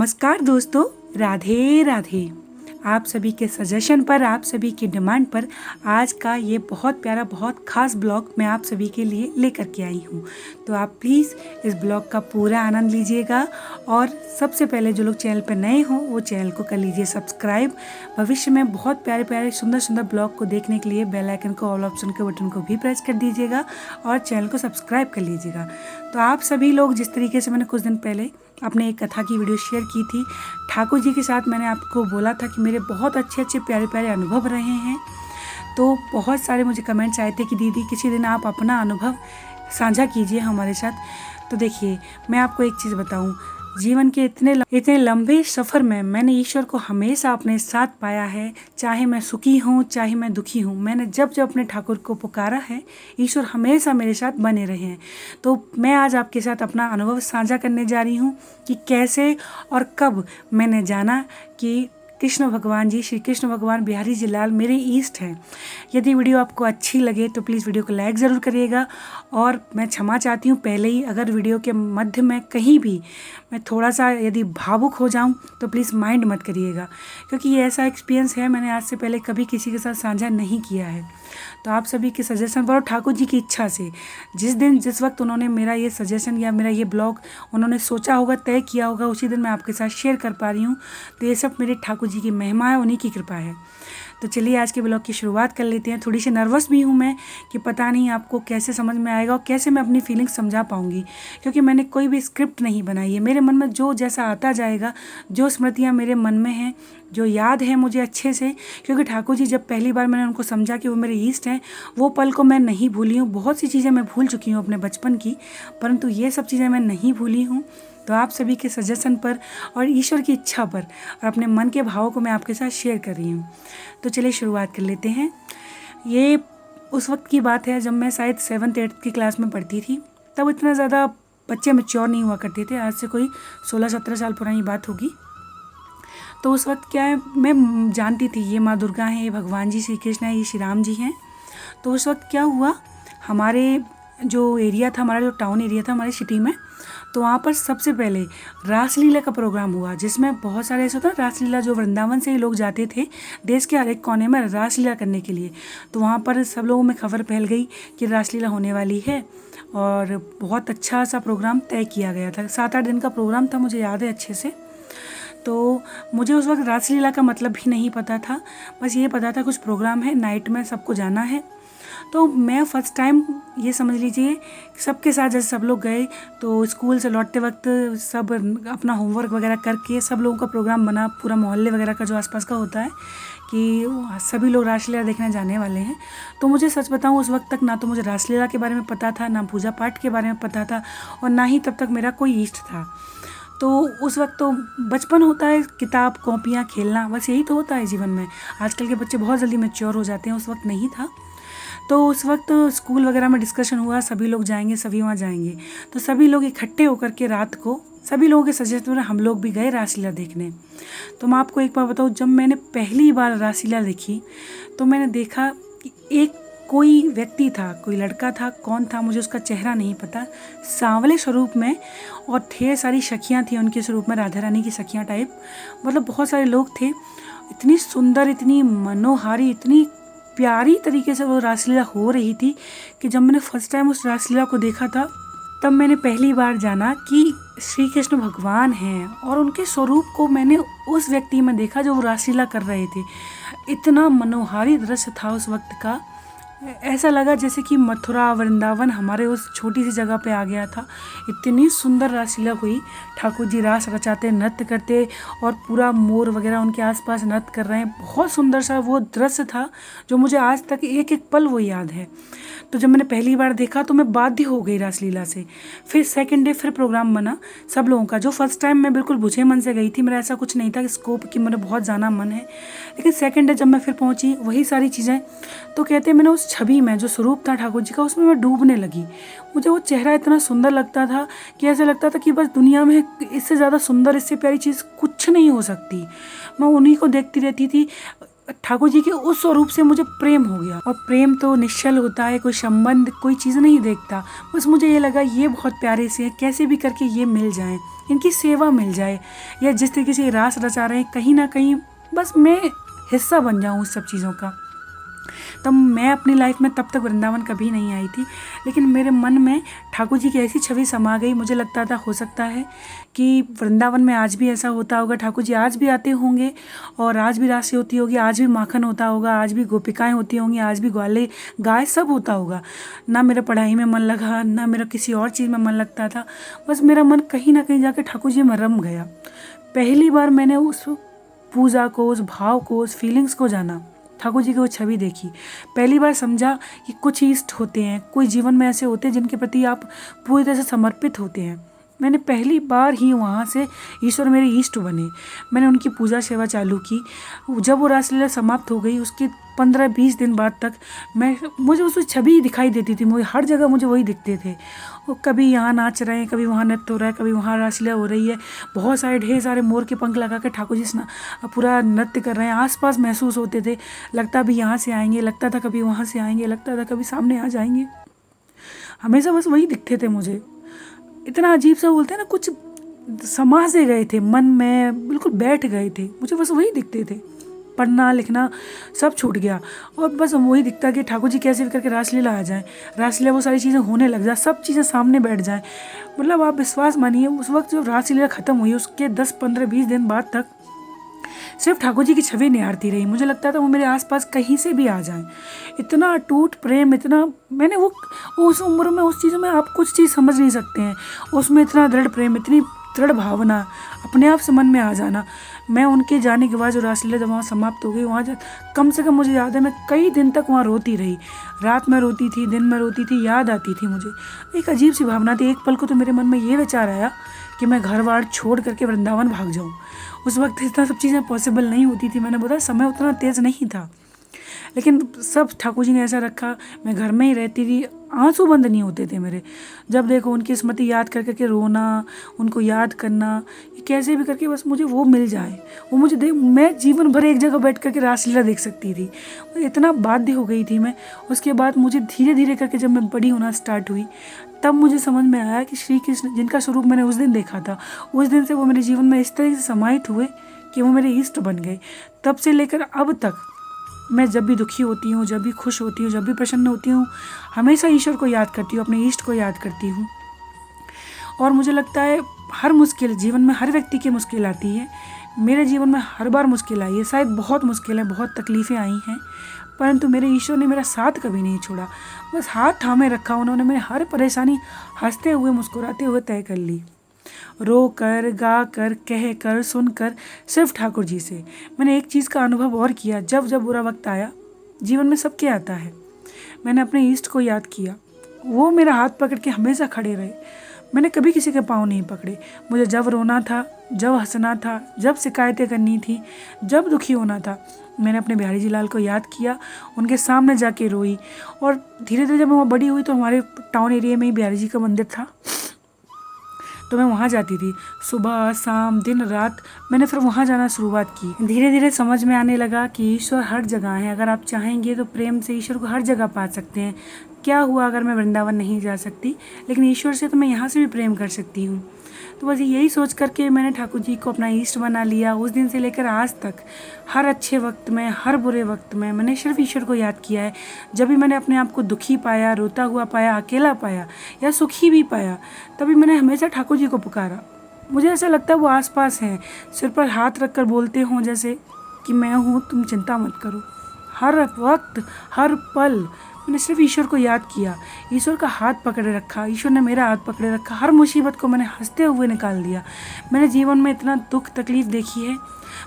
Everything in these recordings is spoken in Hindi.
नमस्कार दोस्तों, राधे राधे। आप सभी के सजेशन पर, आप सभी की डिमांड पर आज का ये बहुत प्यारा, बहुत ख़ास ब्लॉग मैं आप सभी के लिए लेकर के आई हूँ। तो आप प्लीज़ इस ब्लॉग का पूरा आनंद लीजिएगा और सबसे पहले जो लोग चैनल पर नए हों वो चैनल को कर लीजिए सब्सक्राइब। भविष्य में बहुत प्यारे प्यारे सुंदर सुंदर ब्लॉग को देखने के लिए बेल आइकन को, ऑल ऑप्शन के बटन को भी प्रेस कर दीजिएगा और चैनल को सब्सक्राइब कर लीजिएगा। तो आप सभी लोग, जिस तरीके से मैंने कुछ दिन पहले अपने एक कथा की वीडियो शेयर की थी, ठाकुर जी के साथ मैंने आपको बोला था कि मेरे बहुत अच्छे अच्छे प्यारे प्यारे अनुभव रहे हैं। तो बहुत सारे मुझे कमेंट्स आए थे कि दीदी किसी दिन आप अपना अनुभव साझा कीजिए हमारे साथ। तो देखिए, मैं आपको एक चीज़ बताऊं, जीवन के इतने लंबे सफ़र में मैंने ईश्वर को हमेशा अपने साथ पाया है। चाहे मैं सुखी हूँ, चाहे मैं दुखी हूँ, मैंने जब जब अपने ठाकुर को पुकारा है, ईश्वर हमेशा मेरे साथ बने रहे हैं। तो मैं आज आपके साथ अपना अनुभव साझा करने जा रही हूँ कि कैसे और कब मैंने जाना कि कृष्ण भगवान जी, श्री कृष्ण भगवान बिहारी जी लाल मेरे ईष्ट हैं। यदि वीडियो आपको अच्छी लगे तो प्लीज़ वीडियो को लाइक ज़रूर करिएगा। और मैं क्षमा चाहती हूँ पहले ही, अगर वीडियो के मध्य में कहीं भी मैं थोड़ा सा यदि भावुक हो जाऊँ तो प्लीज़ माइंड मत करिएगा, क्योंकि ये ऐसा एक्सपीरियंस है मैंने आज से पहले कभी किसी के साथ साझा नहीं किया है। तो आप सभी के सजेशन पर और ठाकुर जी की इच्छा से, जिस वक्त उन्होंने मेरा ये सजेशन या मेरा ये ब्लॉग उन्होंने सोचा होगा, तय किया होगा, उसी दिन मैं आपके साथ शेयर कर पा रही हूँ। तो ये सब मेरे ठाकुर जी की महिमा है, उन्हीं की कृपा है। तो चलिए आज के ब्लॉग की शुरुआत कर लेते हैं। थोड़ी सी नर्वस भी हूँ मैं कि पता नहीं आपको कैसे समझ में आएगा और कैसे मैं अपनी फीलिंग्स समझा पाऊँगी, क्योंकि मैंने कोई भी स्क्रिप्ट नहीं बनाई है। मेरे मन में जो जैसा आता जाएगा, जो स्मृतियाँ मेरे मन में हैं, जो याद है मुझे अच्छे से, क्योंकि ठाकुर जी जब पहली बार मैंने उनको समझा कि वो मेरे ईष्ट हैं, वो पल को मैं नहीं भूली हूँ। बहुत सी चीज़ें मैं भूल चुकी हूँ अपने बचपन की, परंतु ये सब चीज़ें मैं नहीं भूली हूँ। तो आप सभी के सजेशन पर और ईश्वर की इच्छा पर और अपने मन के भावों को मैं आपके साथ शेयर कर रही हूँ। तो चलिए शुरुआत कर लेते हैं। ये उस वक्त की बात है जब मैं शायद 7th-8th की क्लास में पढ़ती थी। तब इतना ज़्यादा बच्चे मैच्योर नहीं हुआ करते थे, आज से कोई 16-17 साल पुरानी बात होगी। तो उस वक्त क्या है, मैं जानती थी ये माँ दुर्गा हैं, ये भगवान जी श्री कृष्ण हैं, ये श्री राम जी हैं। तो उस वक्त क्या हुआ, हमारे जो एरिया था, हमारा जो टाउन एरिया था हमारी सिटी में, तो वहाँ पर सबसे पहले रासलीला का प्रोग्राम हुआ, जिसमें बहुत सारे ऐसा होता है रासलीला, जो वृंदावन से ही लोग जाते थे देश के हर एक कोने में रासलीला करने के लिए। तो वहाँ पर सब लोगों में खबर फैल गई कि रासलीला होने वाली है और बहुत अच्छा सा प्रोग्राम तय किया गया था। 7-8 दिन का प्रोग्राम था, मुझे याद है अच्छे से। तो मुझे उस वक्त रासलीला का मतलब भी नहीं पता था, बस ये पता था कुछ प्रोग्राम है, नाइट में सबको जाना है। तो मैं फ़र्स्ट टाइम, ये समझ लीजिए, सबके साथ जैसे सब लोग गए, तो स्कूल से लौटते वक्त सब अपना होमवर्क वगैरह करके सब लोगों का प्रोग्राम बना, पूरा मोहल्ले वगैरह का जो आसपास का होता है कि सभी लोग रासलीला देखने जाने वाले हैं। तो मुझे सच बताऊं, उस वक्त तक ना तो मुझे रासलीला के बारे में पता था, ना पूजा पाठ के बारे में पता था, और ना ही तब तक मेरा कोई इष्ट था। तो उस वक्त तो बचपन होता है, किताब कॉपियाँ खेलना, बस यही तो होता है जीवन में। आजकल के बच्चे बहुत जल्दी मैच्योर हो जाते हैं, उस वक्त नहीं था। तो उस वक्त स्कूल वगैरह में डिस्कशन हुआ, सभी लोग जाएंगे, सभी वहाँ जाएंगे। तो सभी लोग इकट्ठे होकर के रात को सभी लोगों के सजेशन में हम लोग भी गए रासलीला देखने। तो मैं आपको एक बार बताऊँ, जब मैंने पहली बार रासलीला देखी तो मैंने देखा कि एक कोई व्यक्ति था, कोई लड़का था, कौन था मुझे उसका चेहरा नहीं पता, सांवले स्वरूप में, और ढेर सारी सखियाँ थी उनके स्वरूप में, राधा रानी की सखियाँ टाइप, मतलब बहुत सारे लोग थे। इतनी सुंदर, इतनी मनोहारी, इतनी प्यारी तरीके से वो रासलीला हो रही थी कि जब मैंने फर्स्ट टाइम उस रासलीला को देखा था, तब मैंने पहली बार जाना कि श्री कृष्ण भगवान हैं, और उनके स्वरूप को मैंने उस व्यक्ति में देखा जो वो रासलीला कर रहे थे। इतना मनोहारी दृश्य था उस वक्त का, ऐसा लगा जैसे कि मथुरा वृंदावन हमारे उस छोटी सी जगह पे आ गया था। इतनी सुंदर रासलीला हुई, ठाकुर जी रास रचाते, नृत्य करते, और पूरा मोर वगैरह उनके आसपास नृत्य कर रहे हैं। बहुत सुंदर सा वो दृश्य था जो मुझे आज तक एक एक पल वो याद है। तो जब मैंने पहली बार देखा तो मैं बाध्य हो गई रासलीला से। फिर सेकंड डे फिर प्रोग्राम बना सब लोगों का, जो फर्स्ट टाइम मैं बिल्कुल बुझे मन से गई थी, मेरा ऐसा कुछ नहीं था स्कोप कि मेरा बहुत जाना मन है। लेकिन सेकंड डे जब मैं फिर पहुंची, वही सारी चीज़ें, तो कहते मैंने उस छवि में जो स्वरूप था ठाकुर जी का, उसमें मैं डूबने लगी। मुझे वो चेहरा इतना सुंदर लगता था कि ऐसा लगता था कि बस दुनिया में इससे ज़्यादा सुंदर, इससे प्यारी चीज़ कुछ नहीं हो सकती। मैं उन्हीं को देखती रहती थी। ठाकुर जी के उस स्वरूप से मुझे प्रेम हो गया। और प्रेम तो निश्चल होता है, कोई संबंध कोई चीज़ नहीं देखता। बस मुझे ये लगा ये बहुत प्यारे से हैं, कैसे भी करके ये मिल जाएं, इनकी सेवा मिल जाए, या जिस तरीके से ये रास रचा रहे हैं कहीं ना कहीं बस मैं हिस्सा बन जाऊँ उस सब चीज़ों का। तब मैं अपनी लाइफ में तब तक वृंदावन कभी नहीं आई थी, लेकिन मेरे मन में ठाकुर जी की ऐसी छवि समा गई। मुझे लगता था हो सकता है कि वृंदावन में आज भी ऐसा होता होगा, ठाकुर जी आज भी आते होंगे और आज भी राशि होती होगी, आज भी माखन होता होगा, आज भी गोपिकाएं होती होंगी, आज भी ग्वाले गाय सब होता होगा। ना मेरा पढ़ाई में मन लगा, ना मेरा किसी और चीज़ में मन लगता था। बस मेरा मन कहीं ना कहीं जाकर ठाकुर जी में रम गया। पहली बार मैंने उस पूजा को, उस भाव को, उस फीलिंग्स को जाना, ठाकुर जी की वो छवि देखी। पहली बार समझा कि कुछ इष्ट होते हैं, कोई जीवन में ऐसे होते हैं जिनके प्रति आप पूरी तरह से समर्पित होते हैं। मैंने पहली बार ही वहाँ से ईश्वर मेरे इष्ट बने। मैंने उनकी पूजा सेवा चालू की। जब वो रासलीला समाप्त हो गई उसके 15-20 दिन बाद तक मुझे उसकी छवि दिखाई देती थी। मुझे हर जगह मुझे वही दिखते थे। वो कभी यहाँ नाच रहे हैं, कभी वहाँ नृत्य हो रहा है, कभी वहाँ रासलीला हो रही है। बहुत सारे ढेर सारे मोर के पंख लगा कर ठाकुर जी पूरा नृत्य कर रहे हैं। आसपास महसूस होते थे, लगता भी यहाँ से आएंगे, लगता था कभी वहाँ से आएंगे, लगता था कभी सामने आ जाएंगे। हमेशा बस वही दिखते थे मुझे। इतना अजीब सा बोलते हैं ना, कुछ समा से गए थे मन में, बिल्कुल बैठ गए थे। मुझे बस वही दिखते थे। पढ़ना लिखना सब छूट गया और बस वही दिखता कि ठाकुर जी कैसे भी करके रासलीला आ जाए, रासलीला वो सारी चीज़ें होने लग जाए, सब चीज़ें सामने बैठ जाएं। मतलब आप विश्वास मानिए, उस वक्त जब रासलीला ख़त्म हुई उसके 10-15-20 दिन बाद तक सिर्फ ठाकुर जी की छवि निहारती रही। मुझे लगता था वो मेरे आसपास कहीं से भी आ जाएं। इतना अटूट प्रेम, इतना मैंने वो उस उम्र में उस चीज़ में आप कुछ चीज़ समझ नहीं सकते हैं। उसमें इतना दृढ़ प्रेम, इतनी दृढ़ भावना अपने आप से मन में आ जाना। मैं उनके जाने के बाद जो रासलीला जब वहाँ समाप्त हो गई, वहाँ कम से कम मुझे याद है मैं कई दिन तक वहाँ रोती रही। रात में रोती थी, दिन में रोती थी, याद आती थी मुझे। एक अजीब सी भावना थी। एक पल को तो मेरे मन में ये विचार आया कि मैं घर बार छोड़ करके वृंदावन भाग जाऊँ। उस वक्त इतना सब चीज़ें पॉसिबल नहीं होती थी। मैंने बोला समय उतना तेज़ नहीं था, लेकिन सब ठाकुर जी ने ऐसा रखा। मैं घर में ही रहती थी, आंसू बंद नहीं होते थे मेरे। जब देखो उनकी स्मृति याद कर करके रोना, उनको याद करना, कैसे भी करके बस मुझे वो मिल जाए, वो मुझे देख, मैं जीवन भर एक जगह बैठ करके रासलीला देख सकती थी। इतना बाध्य हो गई थी मैं। उसके बाद मुझे धीरे धीरे करके जब मैं बड़ी होना स्टार्ट हुई, तब मुझे समझ में आया कि श्री कृष्ण जिनका स्वरूप मैंने उस दिन देखा था, उस दिन से वो मेरे जीवन में इस तरह से समाहित हुए कि वो मेरे इष्ट बन गए। तब से लेकर अब तक मैं जब भी दुखी होती हूँ, जब भी खुश होती हूँ, जब भी प्रसन्न होती हूँ, हमेशा ईश्वर को याद करती हूँ, अपने इष्ट को याद करती हूँ। और मुझे लगता है हर मुश्किल जीवन में, हर व्यक्ति की मुश्किल आती है। मेरे जीवन में हर बार मुश्किल आई है, शायद बहुत मुश्किलें, बहुत तकलीफ़ें आई हैं, परंतु मेरे ईश्वर ने मेरा साथ कभी नहीं छोड़ा। बस हाथ थामे रखा, उन्होंने मेरी हर परेशानी हंसते हुए मुस्कुराते हुए तय कर ली। रो कर, गा कर, कह कर, सुन कर, सिर्फ ठाकुर जी से। मैंने एक चीज़ का अनुभव और किया, जब जब बुरा वक्त आया, जीवन में सबके आता है, मैंने अपने इष्ट को याद किया। वो मेरा हाथ पकड़ के हमेशा खड़े रहे। मैंने कभी किसी के पाँव नहीं पकड़े। मुझे जब रोना था, जब हंसना था, जब शिकायतें करनी थी, जब दुखी होना था, मैंने अपने बिहारी जी लाल को याद किया, उनके सामने जाके रोई। और धीरे धीरे जब मैं बड़ी हुई तो हमारे टाउन एरिया में ही बिहारी जी का मंदिर था, तो मैं वहाँ जाती थी सुबह शाम दिन रात। मैंने फिर वहाँ जाना शुरुआत की। धीरे धीरे समझ में आने लगा कि ईश्वर हर जगह है। अगर आप चाहेंगे तो प्रेम से ईश्वर को हर जगह पा सकते हैं। क्या हुआ अगर मैं वृंदावन नहीं जा सकती, लेकिन ईश्वर से तो मैं यहाँ से भी प्रेम कर सकती हूँ। तो बस यही सोच करके मैंने ठाकुर जी को अपना इष्ट बना लिया। उस दिन से लेकर आज तक हर अच्छे वक्त में, हर बुरे वक्त में मैंने सिर्फ ईश्वर को याद किया है। जब भी मैंने अपने आप को दुखी पाया, रोता हुआ पाया, अकेला पाया या सुखी भी पाया, तभी मैंने हमेशा ठाकुर जी को पुकारा। मुझे ऐसा लगता है वो आसपास हैं, सिर पर हाथ रख कर बोलते हों जैसे कि मैं हूँ, तुम चिंता मत करो। हर वक्त, हर पल मैंने सिर्फ ईश्वर को याद किया, ईश्वर का हाथ पकड़े रखा, ईश्वर ने मेरा हाथ पकड़े रखा। हर मुसीबत को मैंने हंसते हुए निकाल दिया। मैंने जीवन में इतना दुख तकलीफ़ देखी है,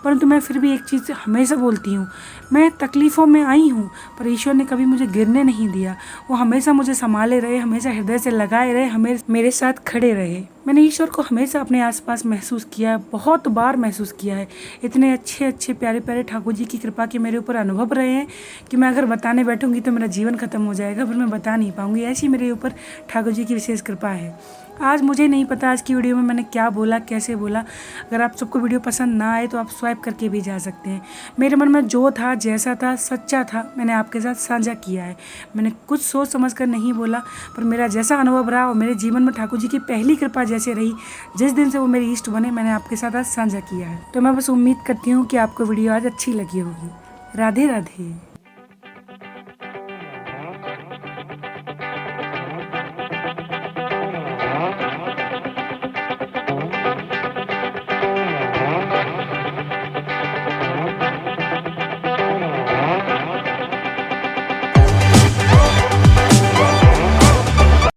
परंतु मैं फिर भी एक चीज़ हमेशा बोलती हूँ, मैं तकलीफ़ों में आई हूँ पर ईश्वर ने कभी मुझे गिरने नहीं दिया। वो हमेशा मुझे संभाले रहे, हमेशा हृदय से लगाए रहे, मेरे साथ खड़े रहे। मैंने ईश्वर को हमेशा अपने आसपास महसूस किया है, बहुत बार महसूस किया है। इतने अच्छे अच्छे प्यारे प्यारे ठाकुर जी की कृपा के मेरे ऊपर अनुभव रहे हैं कि मैं अगर बताने बैठूंगी तो मेरा जीवन ख़त्म हो जाएगा, पर मैं बता नहीं पाऊंगी। ऐसी मेरे ऊपर ठाकुर जी की विशेष कृपा है। आज मुझे नहीं पता आज की वीडियो में मैंने क्या बोला, कैसे बोला। अगर आप सबको वीडियो पसंद ना आए तो आप स्वाइप करके भी जा सकते हैं। मेरे मन में जो था, जैसा था, सच्चा था, मैंने आपके साथ साझा किया है। मैंने कुछ सोच समझ कर नहीं बोला, पर मेरा जैसा अनुभव रहा और मेरे जीवन में ठाकुर जी की पहली कृपा जैसे रही, जिस दिन से वो मेरी इष्ट बने, मैंने आपके साथ आज साझा किया है। तो मैं बस उम्मीद करती हूँ कि आपको वीडियो आज अच्छी लगी होगी। राधे राधे।